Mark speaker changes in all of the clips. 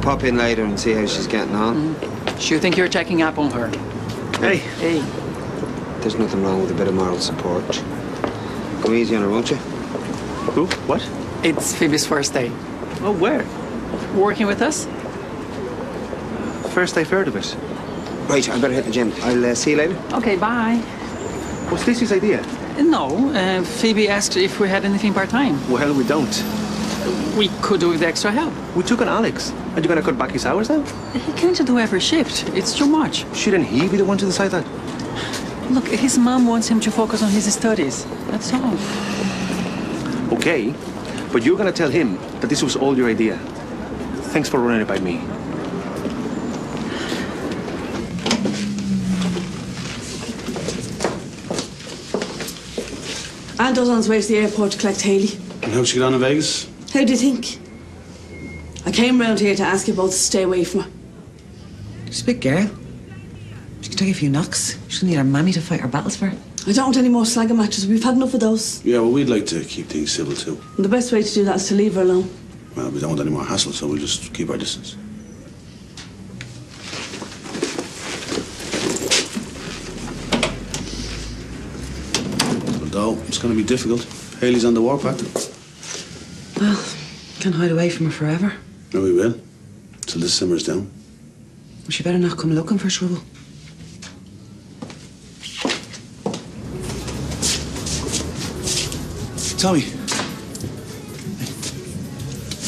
Speaker 1: pop in later and see how she's getting on.
Speaker 2: She'll think you're checking up on her.
Speaker 3: Hey.
Speaker 2: Hey.
Speaker 1: There's nothing wrong with a bit of moral support. Go easy on her, won't you?
Speaker 3: Who? What?
Speaker 2: It's Phoebe's first day.
Speaker 3: Oh, where?
Speaker 2: Working with us?
Speaker 3: First I've heard of it.
Speaker 1: Right, I better hit the gym. I'll see you later.
Speaker 2: Okay, bye.
Speaker 3: What's Stacey's idea?
Speaker 2: No, Phoebe asked if we had anything part-time.
Speaker 3: Well, we don't.
Speaker 2: We could do with the extra help.
Speaker 3: We took on Alex. And you're going to cut back his hours now?
Speaker 2: He can't do every shift. It's too much.
Speaker 3: Shouldn't he be the one to decide that?
Speaker 2: Look, his mom wants him to focus on his studies. That's all.
Speaker 3: Okay, but you're going to tell him that this was all your idea. Thanks for running it by me.
Speaker 4: Ando's on his way to the airport to collect Hayley.
Speaker 5: And how'd she get on in Vegas?
Speaker 4: How do you think? I came round here to ask you both to stay away from her.
Speaker 6: She's a big girl. She can take a few knocks. She doesn't need her mammy to fight her battles for her.
Speaker 4: I don't want any more slagging matches. We've had enough of those.
Speaker 5: Yeah, well, we'd like to keep things civil too.
Speaker 4: And the best way to do that is to leave her alone.
Speaker 5: Well, we don't want any more hassle, so we'll just keep our distance. Although, it's going to be difficult. Hayley's on the warpath.
Speaker 6: Well, can't hide away from her forever.
Speaker 5: No, we will. Till this simmers down.
Speaker 6: Well, she better not come looking for trouble.
Speaker 5: Tommy.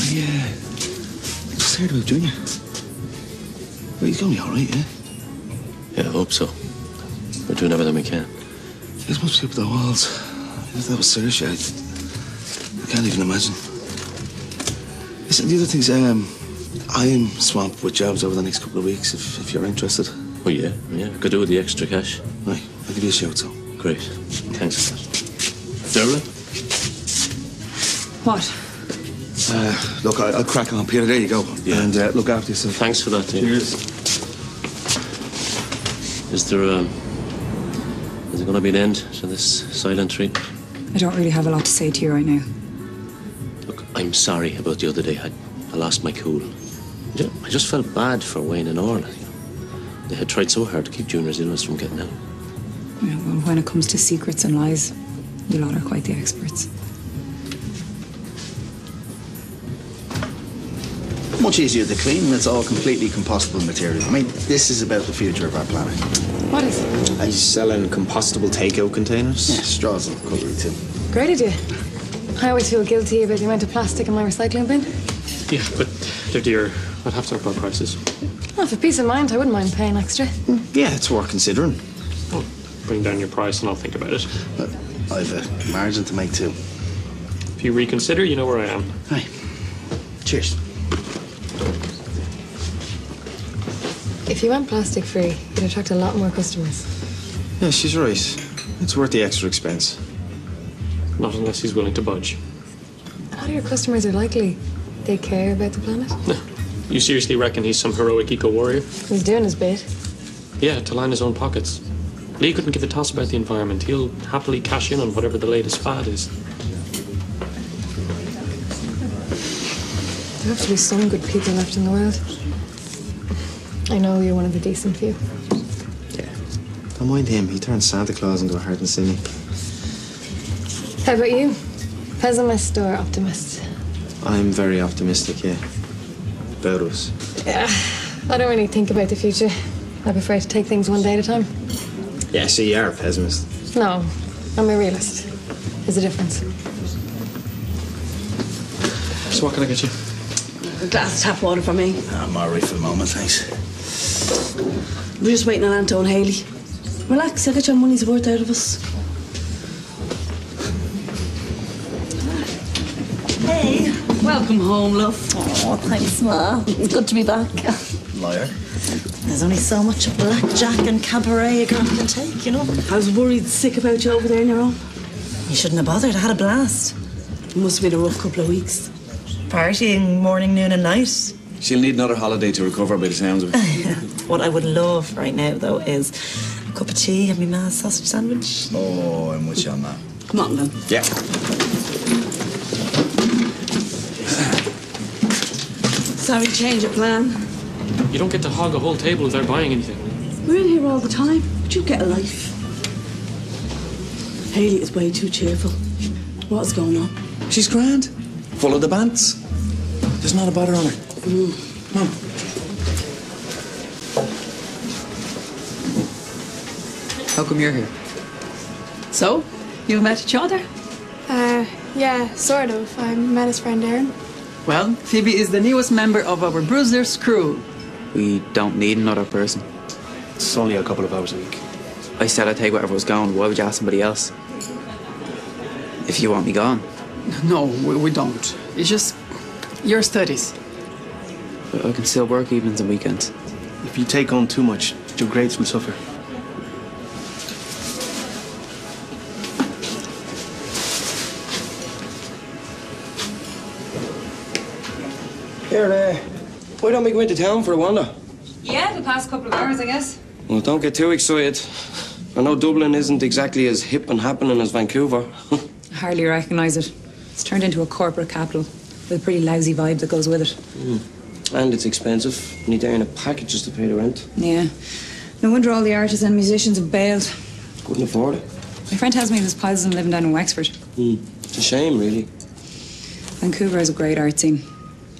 Speaker 5: I just heard about Junior. Well, he's going to be all right, yeah?
Speaker 7: Yeah, I hope so. We're doing everything we can.
Speaker 5: He's supposed to be up the walls. If that was Saoirse, I can't even imagine. Listen, the other thing's, I'm swamped with jobs over the next couple of weeks, if you're interested.
Speaker 7: Oh, yeah. Could do with the extra cash.
Speaker 5: Right, I'll give you a shout, so.
Speaker 7: Great. Thanks for that. Dermot?
Speaker 4: What?
Speaker 5: Look, I'll crack on, Peter. There you go.
Speaker 7: Yeah.
Speaker 5: And look after yourself.
Speaker 7: Thanks for that, Tim.
Speaker 5: Cheers.
Speaker 7: Is there going to be an end to this silent treatment?
Speaker 8: I don't really have a lot to say to you right now.
Speaker 7: Look, I'm sorry about the other day. I lost my cool. I just felt bad for Wayne and Orla. They had tried so hard to keep Junior's illness from getting out.
Speaker 8: Yeah, well, when it comes to secrets and lies, you lot are quite the experts.
Speaker 9: Much easier to clean when it's all completely compostable material. I mean, this is about the future of our planet.
Speaker 8: What is it?
Speaker 9: He's selling compostable takeout containers. Yeah, straws and cutlery too.
Speaker 10: Great idea. I always feel guilty about the amount of plastic in my recycling bin.
Speaker 11: Yeah, but they're dear. I'd have to talk about prices.
Speaker 10: Well, for peace of mind, I wouldn't mind paying extra.
Speaker 9: Yeah, it's worth considering.
Speaker 11: Well, bring down your price and I'll think about it.
Speaker 9: But I've a margin to make too.
Speaker 11: If you reconsider, you know where I am.
Speaker 9: Hi. Cheers.
Speaker 10: If you went plastic free, you'd attract a lot more customers.
Speaker 9: Yeah, she's right. It's worth the extra expense.
Speaker 11: Not unless he's willing to budge.
Speaker 10: A lot of your customers are likely they care about the planet.
Speaker 11: No. You seriously reckon he's some heroic eco-warrior?
Speaker 10: He's doing his bit.
Speaker 11: Yeah, to line his own pockets. Lee couldn't give a toss about the environment. He'll happily cash in on whatever the latest fad is.
Speaker 10: There have to be some good people left in the world. I know you're one of the decent few.
Speaker 9: Yeah. Don't mind him. He turned Santa Claus into a heart and singing.
Speaker 10: How about you? Pessimist or optimist?
Speaker 9: I'm very optimistic, yeah. About us.
Speaker 10: Yeah, I don't really think about the future. I prefer to take things one day at a time.
Speaker 9: Yeah, so you are a pessimist.
Speaker 10: No, I'm a realist. There's a difference.
Speaker 11: So what can I get you?
Speaker 4: A glass of tap water for me.
Speaker 9: I'm all right for the moment, thanks.
Speaker 4: We're just waiting on Anto and Hayley. Relax, you'll get your money's worth out of us. Hey, welcome home, love.
Speaker 12: Oh, thanks, Ma. It's good to be back.
Speaker 9: Liar.
Speaker 12: There's only so much blackjack and cabaret a girl can take, you know.
Speaker 4: I was worried sick about you over there on your own.
Speaker 12: You shouldn't have bothered. I had a blast.
Speaker 4: It must have been a rough couple of weeks.
Speaker 12: Partying morning, noon and night.
Speaker 13: She'll need another holiday to recover by the sounds of it.
Speaker 12: What I would love right now, though, is a cup of tea and my ma's sausage sandwich.
Speaker 13: Oh, I'm with you on that.
Speaker 4: Come on, then.
Speaker 13: Yeah.
Speaker 4: Sorry to change your plan.
Speaker 11: You don't get to hog a whole table without buying anything.
Speaker 4: We're in here all the time. But you get a life. Hayley is way too cheerful. What's going on?
Speaker 13: She's grand. Full of the bands. There's not a bother on her. Come on.
Speaker 6: How come you're here?
Speaker 2: So, you met each other?
Speaker 10: Yeah, sort of. I met his friend Aaron.
Speaker 2: Well, Phoebe is the newest member of our Bruisers crew.
Speaker 6: We don't need another person.
Speaker 3: It's only a couple of hours a week.
Speaker 6: I said I'd take whatever was going. Why would you ask somebody else? If you want me gone.
Speaker 2: No, we don't. It's just your studies.
Speaker 6: But I can still work evenings and weekends.
Speaker 3: If you take on too much, your grades will suffer.
Speaker 14: Here, why don't we go into town for a wander?
Speaker 8: Yeah, the past couple of hours, I guess.
Speaker 14: Well, don't get too excited. I know Dublin isn't exactly as hip and happening as Vancouver.
Speaker 8: I hardly recognise it. It's turned into a corporate capital with a pretty lousy vibe that goes with it.
Speaker 14: And it's expensive. You need to earn a package just to pay the rent.
Speaker 8: Yeah. No wonder all the artists and musicians have bailed.
Speaker 14: Couldn't afford it.
Speaker 8: My friend tells me there's piles of them living down in Wexford.
Speaker 14: It's a shame, really.
Speaker 8: Vancouver has a great art scene.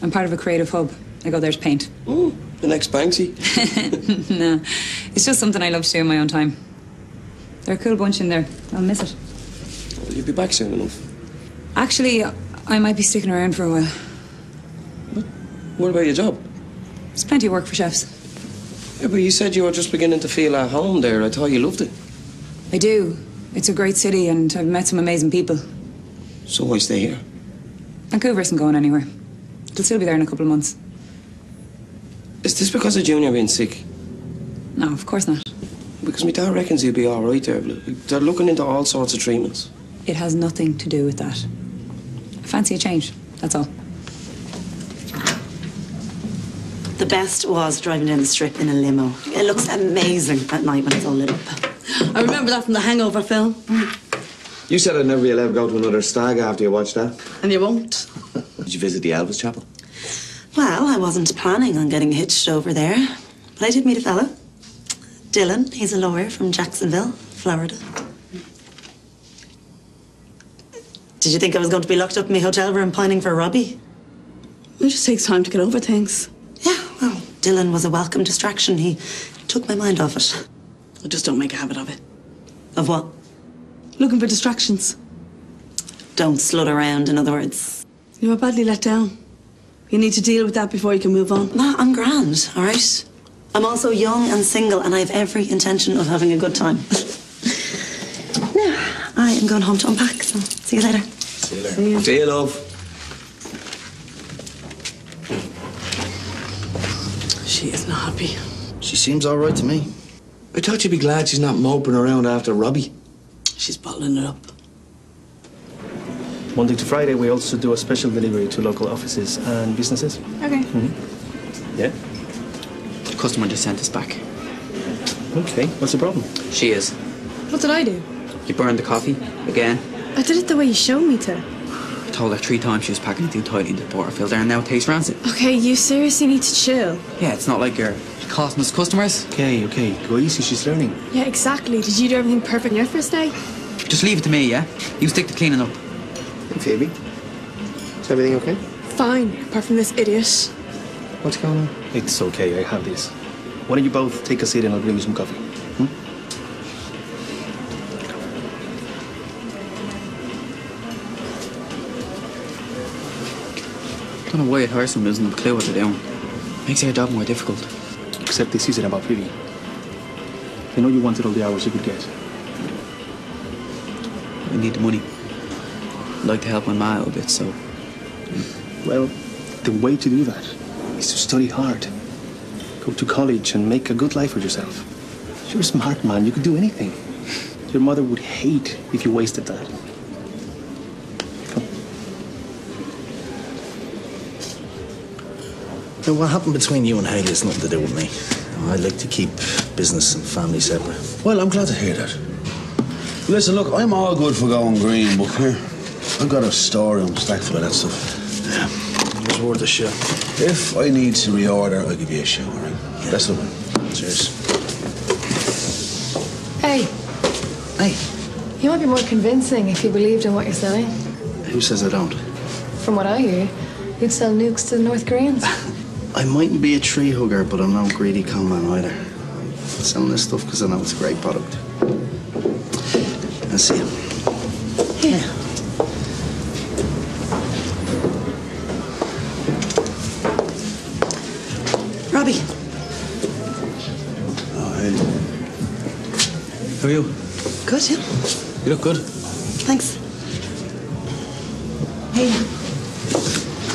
Speaker 8: I'm part of a creative hub. I go there to paint.
Speaker 14: The next Banksy.
Speaker 8: No, it's just something I love to do in my own time. They're a cool bunch in there. I'll miss it.
Speaker 14: Well, you'll be back soon enough.
Speaker 8: Actually, I might be sticking around for a while.
Speaker 14: What about your job?
Speaker 8: There's plenty of work for chefs.
Speaker 14: Yeah, but you said you were just beginning to feel at home there. I thought you loved it.
Speaker 8: I do. It's a great city and I've met some amazing people.
Speaker 14: So why stay here?
Speaker 8: Vancouver isn't going anywhere. It'll still be there in a couple of months.
Speaker 14: Is this because of Junior being sick?
Speaker 8: No, of course not.
Speaker 14: Because my dad reckons he'll be all right there. They're looking into all sorts of treatments.
Speaker 8: It has nothing to do with that. I fancy a change, that's all.
Speaker 12: The best was driving down the strip in a limo. It looks amazing at night when it's all lit up.
Speaker 4: I remember that from the Hangover film.
Speaker 5: You said I'd never be allowed to go to another stag after you watched that.
Speaker 4: And you won't.
Speaker 13: Did you visit the Elvis Chapel?
Speaker 12: Well, I wasn't planning on getting hitched over there, but I did meet a fella. Dylan, he's a lawyer from Jacksonville, Florida. Did you think I was going to be locked up in my hotel room pining for Robbie?
Speaker 4: It just takes time to get over things.
Speaker 12: Yeah, well, Dylan was a welcome distraction. He took my mind off it.
Speaker 4: I just don't make a habit of it.
Speaker 12: Of what?
Speaker 4: Looking for distractions.
Speaker 12: Don't slut around, in other words.
Speaker 4: You were badly let down. You need to deal with that before you can move on.
Speaker 12: No, I'm grand, all right? I'm also young and single, and I have every intention of having a good time. Now, I am going home to unpack, so see you later.
Speaker 14: See you later. See you, love.
Speaker 4: She is not happy.
Speaker 9: She seems all right to me.
Speaker 5: I thought you'd be glad she's not moping around after Robbie.
Speaker 4: She's bottling it up.
Speaker 3: Monday to Friday, we also do a special delivery to local offices and businesses.
Speaker 10: Okay.
Speaker 3: Yeah?
Speaker 6: The customer just sent us back.
Speaker 3: Okay, what's the problem?
Speaker 6: She is.
Speaker 10: What did I do?
Speaker 6: You burned the coffee again.
Speaker 10: I did it the way you showed me to.
Speaker 6: I told her 3 times she was packing it too tightly into the portafilter and now it tastes rancid.
Speaker 10: Okay, you seriously need to chill.
Speaker 6: Yeah, it's not like you're costing us customers.
Speaker 3: Okay, go easy, she's learning.
Speaker 10: Yeah, exactly. Did you do everything perfect on your first day?
Speaker 6: Just leave it to me, yeah? You stick to cleaning up.
Speaker 1: Hey, Phoebe. Is everything okay?
Speaker 10: Fine, apart from this idiot.
Speaker 1: What's going on?
Speaker 3: It's okay, I have this. Why don't you both take a seat and I'll bring you some coffee?
Speaker 6: I don't know why it hurts them losing a clue what they're doing. Makes their job more difficult.
Speaker 3: Except this isn't about Phoebe. I know you wanted all the hours you could get.
Speaker 6: I need the money. I'd like to help my ma out a bit, so...
Speaker 3: Well, the way to do that is to study hard. Go to college and make a good life for yourself. You're a smart man, you could do anything. Your mother would hate if you wasted that.
Speaker 9: Now, what happened between you and Hayley has nothing to do with me. I like to keep business and family separate.
Speaker 5: Well, I'm glad to hear that. Listen, look, I'm all good for going green, but here, I've got a storeroom stacked full of that stuff.
Speaker 9: Yeah. was worth a shot.
Speaker 5: If I need to reorder, I'll give you a shout, all right? Best of luck.
Speaker 9: Cheers.
Speaker 10: Hey,
Speaker 9: Hey,
Speaker 10: you might be more convincing if you believed in what you're selling.
Speaker 9: who says I don't?
Speaker 10: From what I hear, you'd sell nukes to the North Koreans.
Speaker 9: I mightn't be a tree hugger, but I'm no greedy con man either. I'm selling this stuff because I know it's a great product. I'll see you.
Speaker 10: Yeah.
Speaker 12: Robbie,
Speaker 5: Oh, hey.
Speaker 9: How are you?
Speaker 12: good, yeah?
Speaker 9: You look good.
Speaker 12: Thanks. Hey,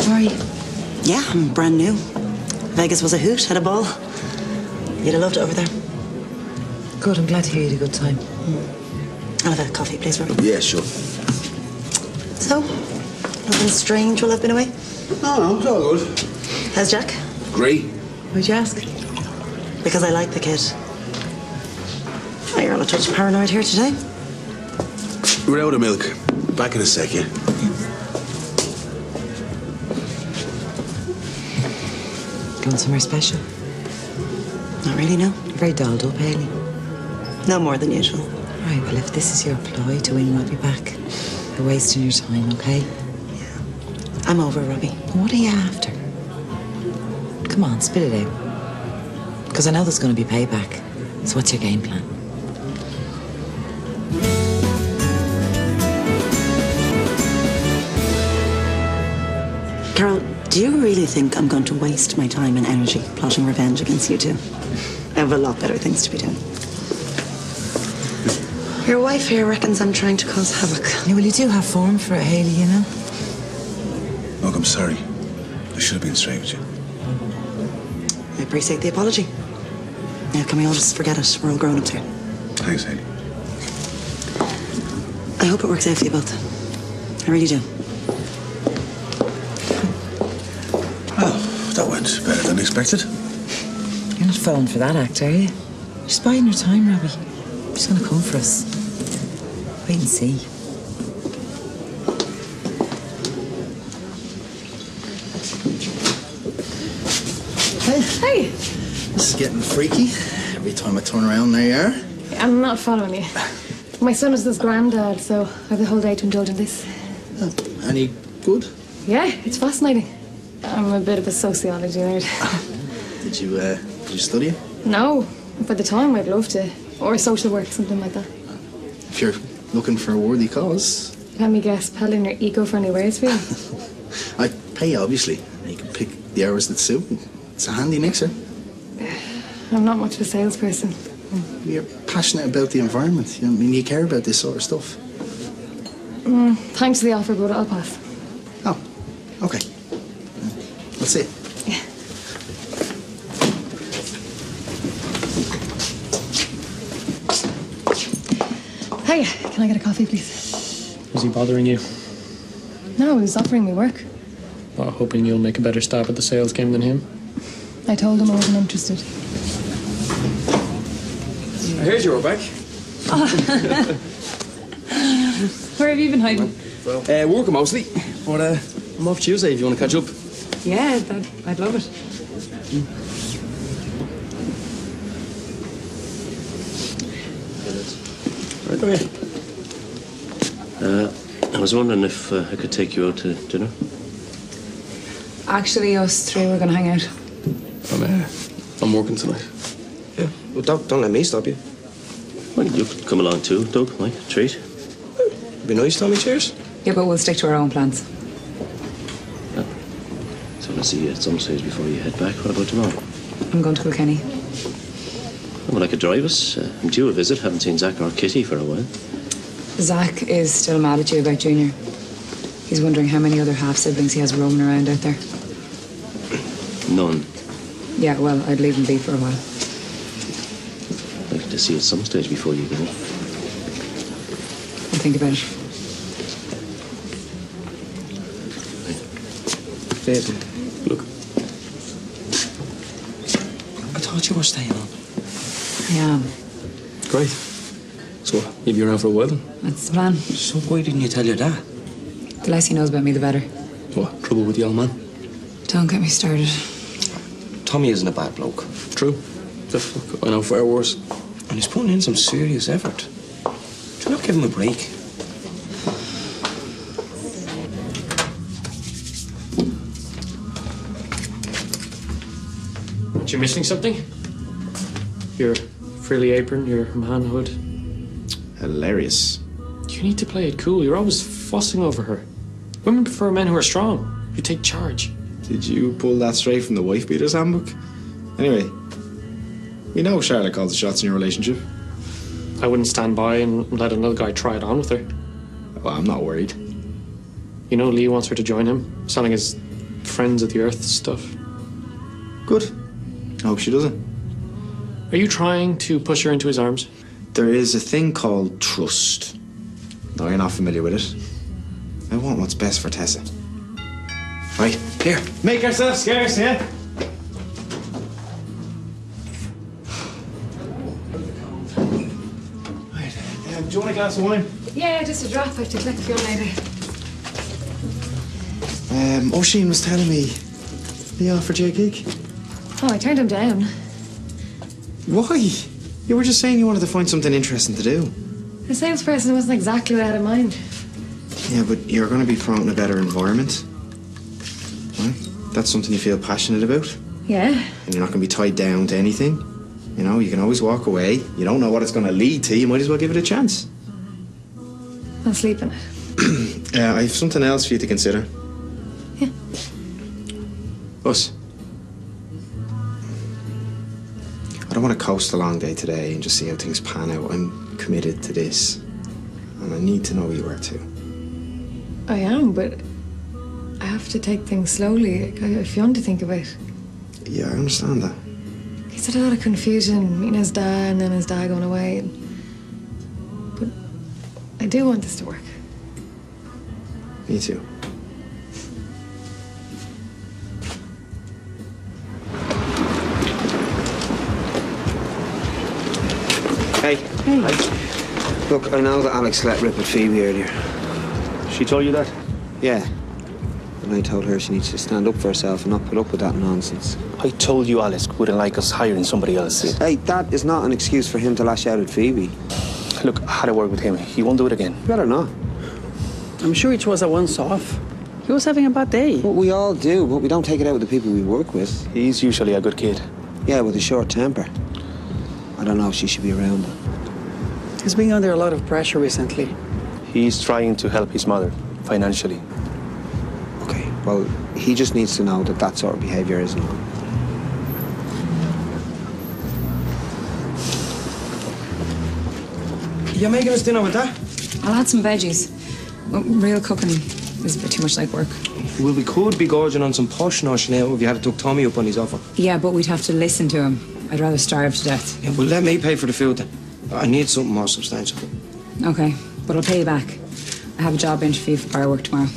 Speaker 12: how are you? Yeah, I'm brand new. Vegas was a hoot, had a ball. You'd have loved it over there.
Speaker 6: Good, I'm glad to hear you had a good time.
Speaker 12: I'll have a coffee, please, Robbie.
Speaker 5: Yeah, sure.
Speaker 12: So, nothing strange while I've been away?
Speaker 5: No, it's all good.
Speaker 12: How's Jack?
Speaker 5: Great.
Speaker 12: Why'd you ask? Because I like the kid. Oh, you're all a touch paranoid here today.
Speaker 5: We're out of milk. Back in a sec, yeah?
Speaker 6: Going somewhere special?
Speaker 12: Not really, no.
Speaker 6: You're very dolled up, Hayley.
Speaker 12: No more than usual.
Speaker 6: Right, well, if this is your ploy to win Robbie back, you're wasting your time, okay?
Speaker 12: I'm over, Robbie.
Speaker 6: What are you after? Come on, spit it out. Because I know there's going to be payback. So what's your game plan?
Speaker 12: Carol, do you really think I'm going to waste my time and energy plotting revenge against you two? I have a lot better things to be doing. Your wife here reckons I'm trying to cause havoc.
Speaker 6: Yeah, well, you do have form for it, Hayley, you know?
Speaker 5: Look, I'm sorry. I should have been straight with you.
Speaker 12: I appreciate the apology. Now, can we all just forget it? We're all grown-ups here.
Speaker 5: Thanks, Hayley.
Speaker 12: I hope it works out for you both. I really do.
Speaker 5: Well, that went better than expected.
Speaker 6: You're not falling for that act, are you? She's biding her time, Robbie. She's going to come for us. Wait and see.
Speaker 10: Hey,
Speaker 9: This is getting freaky. Every time I turn around, there you are.
Speaker 10: I'm not following you. My son is his granddad, so I have the whole day to indulge in this.
Speaker 9: Any good?
Speaker 10: Yeah, it's fascinating. I'm a bit of a sociology nerd.
Speaker 9: Did you study it?
Speaker 10: No, by the time I'd love to. Or social work, something like that.
Speaker 9: If you're looking for a worthy cause,
Speaker 10: Let me guess, peddling your eco-friendly wares for you.
Speaker 9: I'd pay you, obviously. You can pick the hours that suit. It's a handy mixer.
Speaker 10: I'm not much of a salesperson.
Speaker 9: You're passionate about the environment. I mean, you care about this sort of stuff.
Speaker 10: Thanks for the offer, but I'll pass.
Speaker 9: Oh, okay. Let's see.
Speaker 10: Hey, can I get a coffee, please?
Speaker 11: Was he bothering you?
Speaker 10: No, he was offering me work.
Speaker 11: Well, hoping you'll make a better stab at the sales game than him.
Speaker 10: I told him I wasn't interested.
Speaker 13: I heard you were back.
Speaker 8: Where have you been hiding?
Speaker 13: Working mostly. But I'm off Tuesday if you want to catch up.
Speaker 8: Yeah, I'd love it.
Speaker 7: Right away. I was wondering if I could take you out to dinner.
Speaker 8: Actually, us three were going to hang out.
Speaker 13: I'm working tonight.
Speaker 14: Yeah, well, don't let me stop you.
Speaker 7: Well, you could come along too, Doug. Like, treat.
Speaker 14: Be nice, Tommy. Cheers.
Speaker 8: Yeah, but we'll stick to our own plans.
Speaker 7: So I'll see you at some stage before you head back. What about tomorrow?
Speaker 8: I'm going to Kilkenny.
Speaker 7: Well, I could drive us. I'm due a visit. Haven't seen Zach or Kitty for a while.
Speaker 8: Zach is still mad at you about Junior. He's wondering how many other half-siblings he has roaming around out there.
Speaker 7: None.
Speaker 8: Yeah, well, I'd leave him be for a while.
Speaker 7: I'd like to see you at some stage before you go.
Speaker 8: I'll think about it.
Speaker 14: Babe,
Speaker 13: Look. I thought you were staying on.
Speaker 8: I am.
Speaker 13: Great. So, you'll be around for a while then?
Speaker 8: That's the plan.
Speaker 13: So why didn't you tell your dad?
Speaker 8: The less he knows about me, the better.
Speaker 13: What, trouble with the old man?
Speaker 8: Don't get me started.
Speaker 14: Tommy isn't a bad bloke.
Speaker 11: True.
Speaker 14: The fuck, I know far worse. And he's putting in some serious effort. Do not give him a break.
Speaker 11: Aren't you missing something? Your frilly apron, your manhood.
Speaker 3: Hilarious.
Speaker 11: You need to play it cool. You're always fussing over her. Women prefer men who are strong, who take charge.
Speaker 3: Did you pull that straight from the wife beater's handbook? Anyway, we know Charlotte calls the shots in your relationship.
Speaker 11: I wouldn't stand by and let another guy try it on with her.
Speaker 3: Well, I'm not worried.
Speaker 11: You know Lee wants her to join him, selling his Friends of the Earth stuff.
Speaker 3: Good. I hope she doesn't.
Speaker 11: Are you trying to push her into his arms?
Speaker 3: There is a thing called trust. No, you're not familiar with it. I want what's best for Tessa. Right, here. Make yourself scarce, yeah? Right, do you want a glass of wine?
Speaker 10: Yeah, just a drop. I have to collect the gun later.
Speaker 3: Oisin was telling me he offered you a gig.
Speaker 10: Oh, I turned him down.
Speaker 3: Why? You were just saying you wanted to find something interesting to do.
Speaker 10: The salesperson wasn't exactly what I had in mind.
Speaker 3: Yeah, but you're going to be thrown in a better environment. Right? That's something you feel passionate about.
Speaker 10: Yeah.
Speaker 3: And you're not going to be tied down to anything. You know, you can always walk away. You don't know what it's going to lead to. You might as well give it a chance.
Speaker 10: I'll sleep in it.
Speaker 3: I have something else for you to consider.
Speaker 10: Yeah.
Speaker 3: Us. I don't want to coast a long day today and just see how things pan out. I'm committed to this. And I need to know you are too.
Speaker 10: I am, but I have to take things slowly. I have Fionn to think about.
Speaker 3: Yeah, I understand that.
Speaker 10: He's had a lot of confusion, meeting his dad and then his dad going away. But I do want this to work.
Speaker 3: Me too. Hey.
Speaker 1: Hey. Look, I know that Alex let rip at Phoebe earlier.
Speaker 3: She told you that?
Speaker 1: Yeah. And I told her she needs to stand up for herself and not put up with that nonsense.
Speaker 3: I told you Alex wouldn't like us hiring somebody else.
Speaker 1: Hey, that is not an excuse for him to lash out at Phoebe.
Speaker 3: Look, I had a word with him. He won't do it again.
Speaker 1: Better not.
Speaker 2: I'm sure it was a once-off. He was having a bad day.
Speaker 1: Well, we all do, but we don't take it out with the people we work with.
Speaker 3: He's usually a good kid.
Speaker 1: Yeah, with a short temper. I don't know if she should be around him.
Speaker 2: He's been under a lot of pressure recently.
Speaker 3: He's trying to help his mother financially.
Speaker 1: Okay, well, he just needs to know that that sort of behaviour isn't on.
Speaker 14: You making us dinner with that?
Speaker 8: I'll add some veggies. Well, real cooking is a bit too much like work.
Speaker 14: Well, we could be gorging on some posh nosh now if you had to tuck Tommy up on his offer.
Speaker 8: Yeah, but we'd have to listen to him. I'd rather starve to death.
Speaker 14: Yeah, well, let me pay for the food then. I need something more substantial.
Speaker 8: Okay, but I'll pay you back. I have a job interview for firework tomorrow.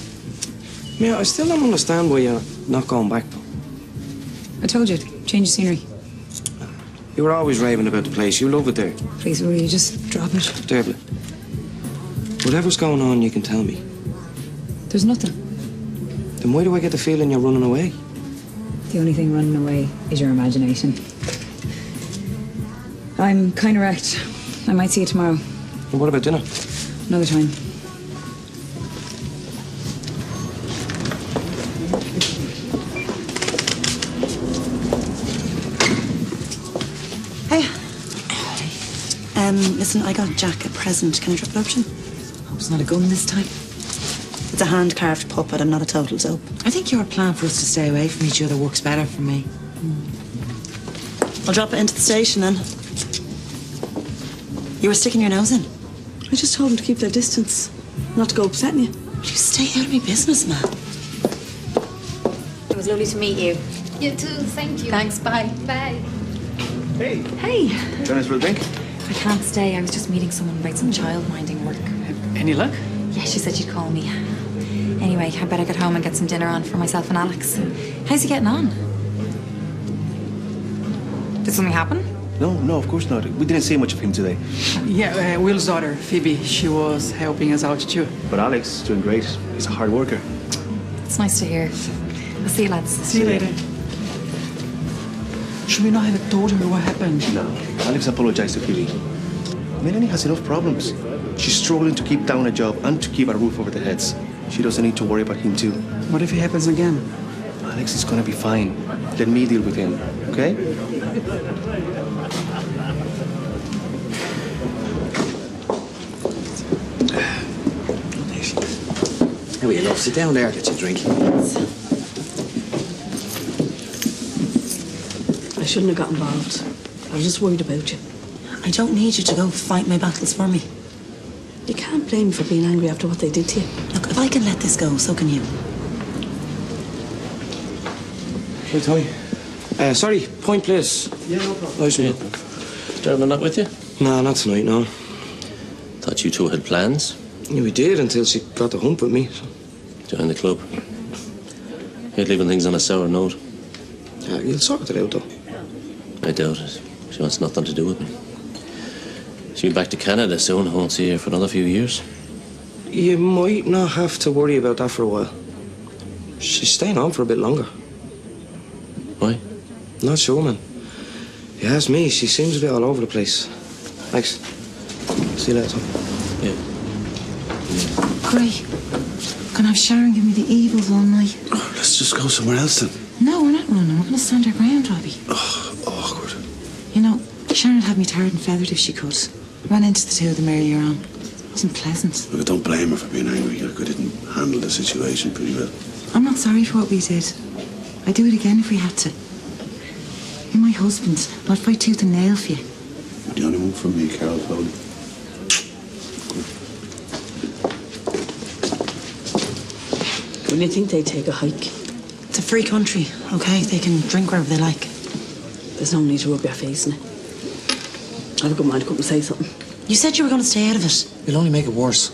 Speaker 14: Yeah, I still don't understand why you're not going back, though.
Speaker 8: I told you, change of scenery.
Speaker 14: You were always raving about the place. You love it there.
Speaker 8: Please, will you just drop it?
Speaker 14: Dervla, whatever's going on, you can tell me.
Speaker 8: There's nothing.
Speaker 14: Then why do I get the feeling you're running away?
Speaker 8: The only thing running away is your imagination. I'm kind of wrecked. I might see you tomorrow.
Speaker 14: And what about dinner?
Speaker 8: Another time.
Speaker 12: Hey. Listen, I got Jack a present. Can I drop it up to him?
Speaker 6: Hope it's not a gun this time.
Speaker 12: It's a hand-carved puppet. I'm not a total dope.
Speaker 6: I think your plan for us to stay away from each other works better for me.
Speaker 12: I'll drop it into the station then. You were sticking your nose in.
Speaker 4: I just told him to keep their distance, not to go upsetting you.
Speaker 12: Will you stay out of my business, man?
Speaker 15: It was lovely to meet you.
Speaker 10: You too, thank you.
Speaker 15: Thanks, bye.
Speaker 10: Bye.
Speaker 3: Hey.
Speaker 15: Hey.
Speaker 3: Join us for a drink?
Speaker 15: I can't stay. I was just meeting someone about some child-minding work.
Speaker 2: Any luck?
Speaker 15: Yeah, she said she'd call me. Anyway, I better get home and get some dinner on for myself and Alex. How's he getting on? Did something happen?
Speaker 3: No, of course not. We didn't see much of him today.
Speaker 2: Yeah, Will's daughter, Phoebe, she was helping us out too.
Speaker 3: But Alex is doing great. He's a hard worker.
Speaker 15: It's nice to hear. I'll see you, lads.
Speaker 2: See you later. Should we not have told her what happened?
Speaker 3: No. Alex apologized to Phoebe. Melanie has enough problems. She's struggling to keep down a job and to keep a roof over their heads. She doesn't need to worry about him too.
Speaker 2: What if it happens again?
Speaker 3: Alex is gonna be fine. Let me deal with him, okay?
Speaker 1: Here we go. Sit down there, get you a drink.
Speaker 4: I shouldn't have got involved. I was just worried about you.
Speaker 12: I don't need you to go fight my battles for me.
Speaker 4: You can't blame me for being angry after what they did to you.
Speaker 12: Look, if I can let this go, so can you.
Speaker 14: Hey, Tommy. Sorry, point, please.
Speaker 3: Yeah, no problem.
Speaker 14: Nice one.
Speaker 7: Dermot not with you?
Speaker 14: No, not tonight, no.
Speaker 7: Thought you two had plans.
Speaker 14: Yeah, we did until she got the hump with me. So.
Speaker 7: Join the club. Hate leaving things on a sour note.
Speaker 14: Yeah, you'll sort it out, though.
Speaker 7: I doubt it. She wants nothing to do with me. She'll be back to Canada soon. I won't see her for another few years.
Speaker 14: You might not have to worry about that for a while. She's staying on for a bit longer.
Speaker 7: Why?
Speaker 14: Not sure, man. If you ask me, she seems a bit all over the place. Thanks. See you later, Tom.
Speaker 7: Yeah.
Speaker 6: Great. Gonna have Sharon give me the evils all night.
Speaker 5: Oh, let's just go somewhere else then.
Speaker 6: No, we're not running. We're gonna stand our ground, Robbie.
Speaker 5: Oh, awkward.
Speaker 6: You know, Sharon would have me tarred and feathered if she could. Ran into the two of them earlier on. It wasn't pleasant.
Speaker 5: Look, I don't blame her for being angry. Like, I didn't handle the situation pretty well.
Speaker 6: I'm not sorry for what we did. I'd do it again if we had to. You're my husband. I'd fight tooth and nail for you.
Speaker 5: You're the only one from me, Carol Foley.
Speaker 4: When you think they take a hike?
Speaker 12: It's a free country, okay? They can drink wherever they like.
Speaker 4: There's no need to rub your face in it. I have a good mind to come and say something.
Speaker 12: You said you were going to stay out of it.
Speaker 13: It'll only make it worse.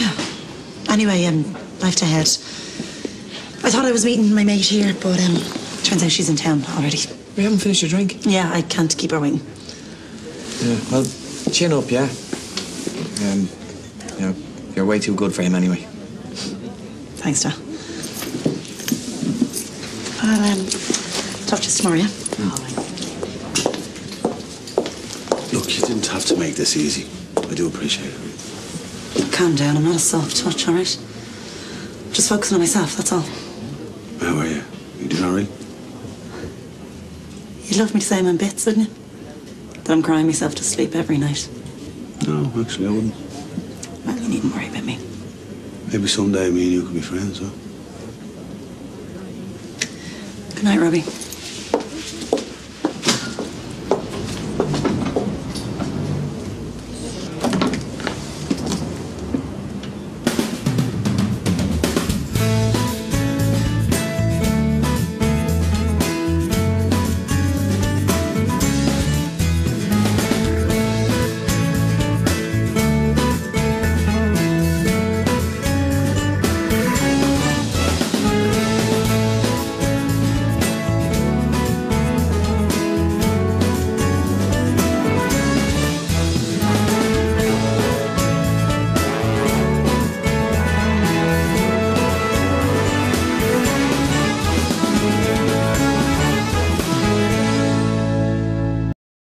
Speaker 12: Yeah. Anyway, life ahead. I thought I was meeting my mate here, but turns out she's in town already.
Speaker 13: We haven't finished your drink.
Speaker 12: Yeah, I can't keep her waiting.
Speaker 13: Yeah, well, chin up, yeah? You know, you're way too good for him anyway.
Speaker 12: Thanks, Dad. I'll talk to you tomorrow, yeah?
Speaker 4: All right.
Speaker 5: Look, you didn't have to make this easy. I do appreciate it.
Speaker 12: Calm down, I'm not a soft touch, all right? Just focusing on myself, that's all.
Speaker 5: How are you? You doing all right?
Speaker 12: You'd love me to say I'm in bits, wouldn't you? That I'm crying myself to sleep every night.
Speaker 5: No, actually, I wouldn't.
Speaker 12: Well, you needn't worry about me.
Speaker 5: Maybe someday me and you could be friends, huh?
Speaker 12: Good night, Robbie.